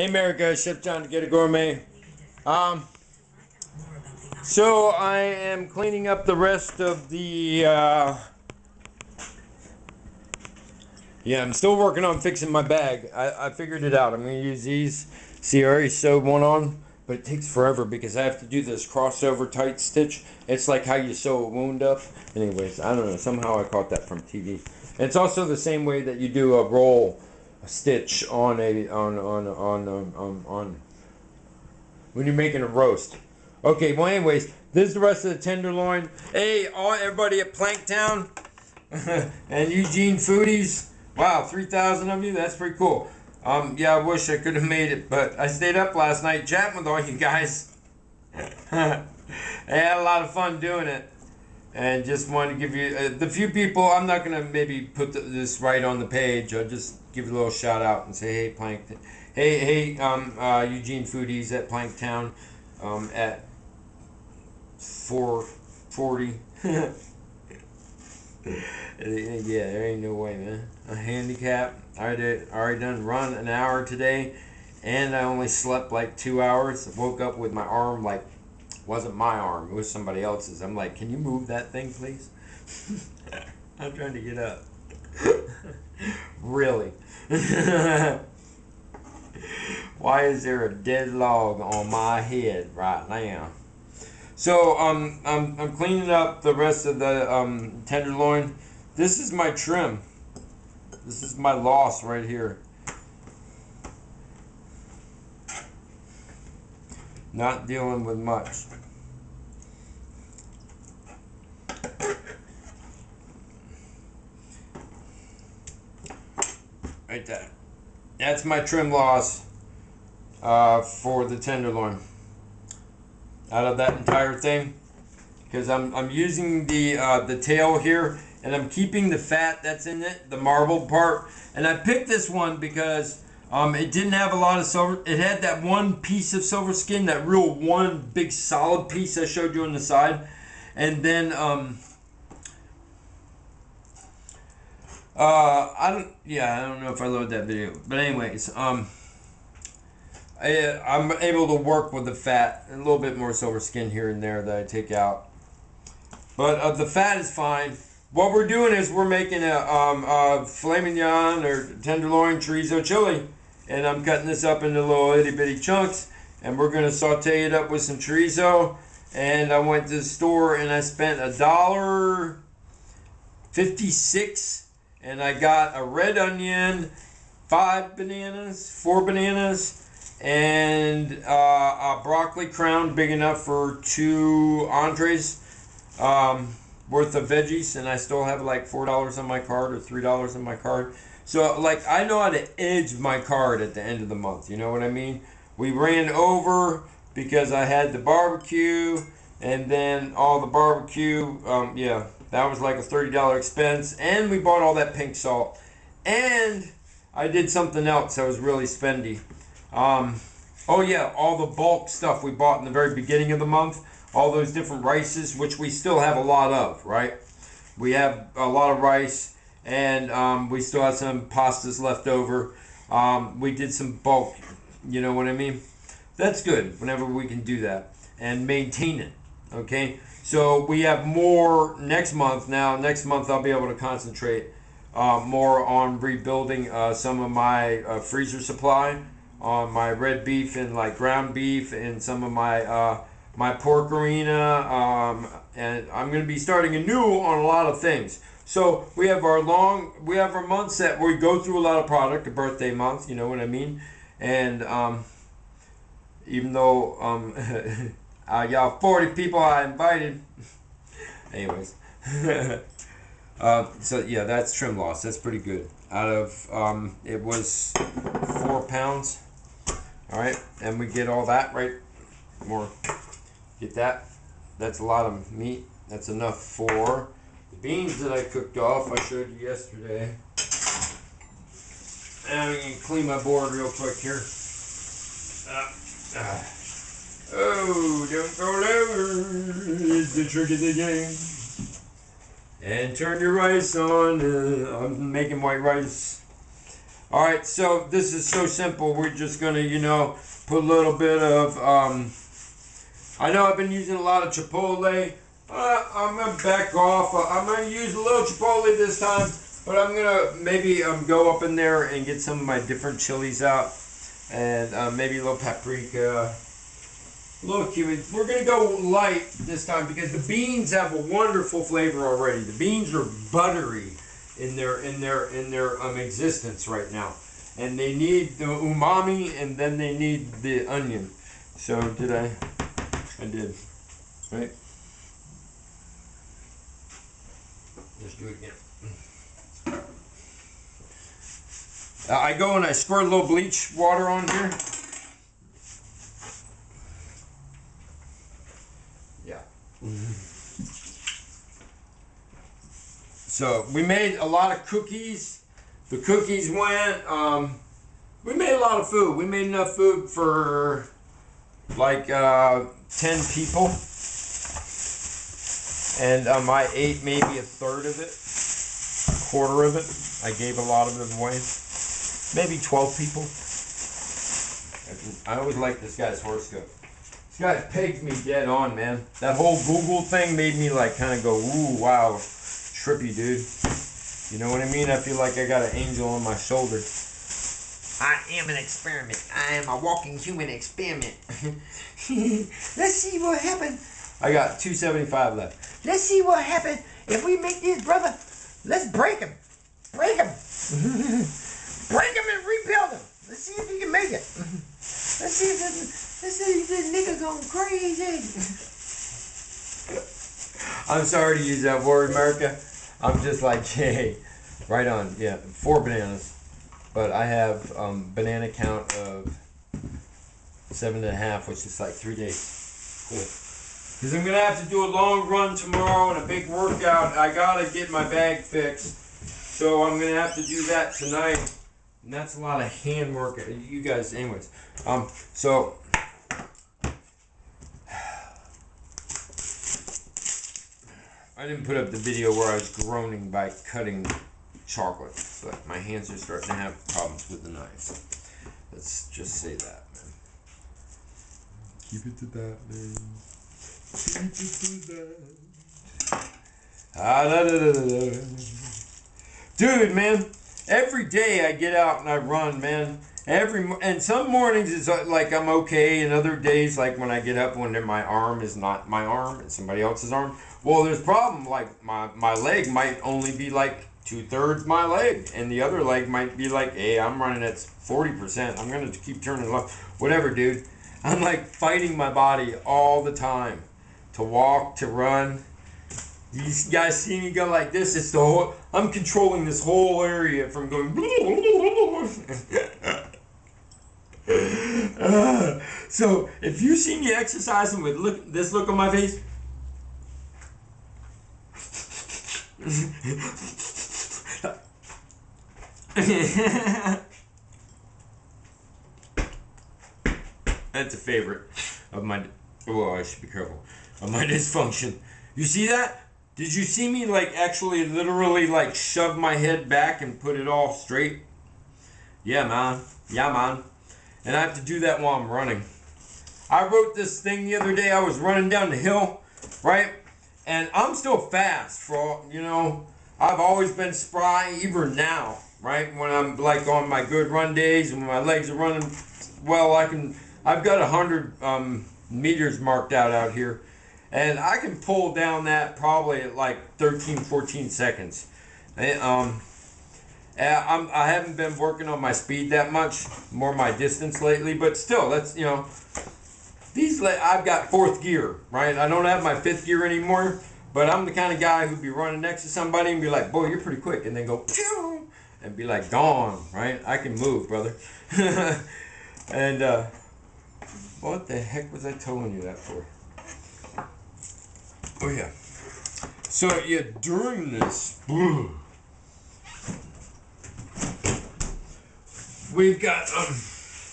Hey America, Chef John to Ghetto Gourmet. Um, so I am cleaning up the rest of the, yeah, I'm still working on fixing my bag. I figured it out. I'm going to use these. See, I already sewed one on, but it takes forever because I have to do this crossover tight stitch. It's like how you sew a wound up. Anyways, I don't know. Somehow I caught that from TV. It's also the same way that you do a roll stitch on when you're making a roast. Okay, well anyways, this is the rest of the tenderloin. Hey, everybody at Planktown and Eugene Foodies. Wow, 3,000 of you, that's pretty cool. Yeah, I wish I could have made it, but I stayed up last night chatting with all you guys. I had a lot of fun doing it. And just wanted to give you the few people. I'm not gonna maybe put this right on the page. I'll just give you a little shout out and say, hey, Eugene Foodies at Planktown, at 440. Yeah, there ain't no way, man. A handicap. I already done run an hour today, and I only slept like 2 hours. I woke up with my arm like. Wasn't my arm, it was somebody else's. I'm like, can you move that thing, please? I'm trying to get up. Really? Why is there a dead log on my head right now? So I'm cleaning up the rest of the tenderloin. This is my trim. This is my loss right here. Not dealing with much. Right there. That's my trim loss for the tenderloin. Out of that entire thing, because I'm using the tail here, and I'm keeping the fat that's in it, the marbled part. And I picked this one because it didn't have a lot of silver. It had that one piece of silver skin, that real one big solid piece I showed you on the side. And then I don't know if I loaded that video, but anyways, I'm able to work with the fat, a little bit more silver skin here and there that I take out. But the fat is fine. What we're doing is we're making a filet mignon or tenderloin chorizo chili. And I'm cutting this up into little itty bitty chunks, and we're gonna saute it up with some chorizo. And I went to the store and I spent $1.56, and I got a red onion, 4 bananas, and a broccoli crown big enough for 2 entrees worth of veggies, and I still have like $4 on my card or $3 on my card. So, like, I know how to edge my card at the end of the month. You know what I mean? We ran over because I had the barbecue, and then all the barbecue, yeah, that was like a $30 expense. And we bought all that pink salt. And I did something else that was really spendy. Oh, yeah, all the bulk stuff we bought in the very beginning of the month. All those different rices, which we still have a lot of, right? We have a lot of rice. And we still have some pastas left over. We did some bulk, you know what I mean? That's good whenever we can do that and maintain it, okay? So we have more next month. Now, next month I'll be able to concentrate more on rebuilding some of my freezer supply, on my red beef and like ground beef, and some of my my pork arena, and I'm going to be starting anew on a lot of things. So we have our months that we go through a lot of product, a birthday month, you know what I mean? And even though y'all 40 people I invited, anyways. So yeah, that's trim loss. That's pretty good. Out of it was 4 pounds. All right, and we get all that right. Get that. That's a lot of meat. That's enough for beans that I cooked off. I showed you yesterday. And I'm going to clean my board real quick here. Oh, don't go low. It's the trick of the game. And turn your rice on. I'm making white rice. All right, so this is so simple. We're just gonna, you know, put a little bit of, I know I've been using a lot of chipotle. I'm gonna back off. I'm gonna use a little chipotle this time, but I'm gonna maybe go up in there and get some of my different chilies out, and maybe a little paprika, a little cumin. We're gonna go light this time because the beans have a wonderful flavor already. The beans are buttery in their existence right now, and they need the umami, and then they need the onion. So did I did, right? Let's do it again. I go and I squirt a little bleach water on here. Yeah. So we made a lot of cookies. The cookies went, we made a lot of food. We made enough food for like 10 people. And I ate maybe a third of it, a quarter of it. I gave a lot of it away. Maybe 12 people. I always like this guy's horoscope. This guy pegged me dead on, man. That whole Google thing made me like kind of go, ooh, wow, trippy, dude. You know what I mean? I feel like I got an angel on my shoulder. I am an experiment. I am a walking human experiment. Let's see what happens. I got 275 left. Let's see what happens if we make this, brother. Let's break him. Break him. Break him and rebuild him. Let's see if he can make it. Let's see if this nigga going crazy. I'm sorry to use that word, America. I'm just like, hey, right on. Yeah, 4 bananas. But I have banana count of 7.5, which is like 3 days. Cool. Because I'm going to have to do a long run tomorrow and a big workout. I got to get my bag fixed. So I'm going to have to do that tonight. And that's a lot of hand work. You guys, anyways. So I didn't put up the video where I was groaning by cutting chocolate. But my hands are starting to have problems with the knives. Let's just say that, man. Keep it to that, man. Dude, man, every day I get out and I run, man. And some mornings it's like I'm okay, and other days like when I get up when my arm is not my arm, it's somebody else's arm. Well, there's a problem. Like my leg might only be like 2/3 my leg, and the other leg might be like, hey, I'm running at 40%. I'm gonna keep turning left. Whatever, dude. I'm like fighting my body all the time. To walk, to run. These guys see me go like this. It's the whole. I'm controlling this whole area from going. So if you see me exercising with this look on my face, that's a favorite of my. Well, I should be careful. Of my dysfunction. You see that? Did you see me like actually literally like shove my head back and put it all straight? Yeah, man. Yeah, man. And I have to do that while I'm running. I wrote this thing the other day. I was running down the hill, right? And I'm still fast for all, you know, I've always been spry, even now, right? When I'm like on my good run days and when my legs are running well, I've got 100 meters marked out here. And I can pull down that probably at like 13, 14 seconds. I haven't been working on my speed that much, more my distance lately, but still, that's, you know, I've got 4th gear, right? I don't have my 5th gear anymore, but I'm the kind of guy who'd be running next to somebody and be like, boy, you're pretty quick, and then go, pew, and be like, gone, right? I can move, brother. And, what the heck was I telling you that for? Oh yeah. So yeah, during this, we've got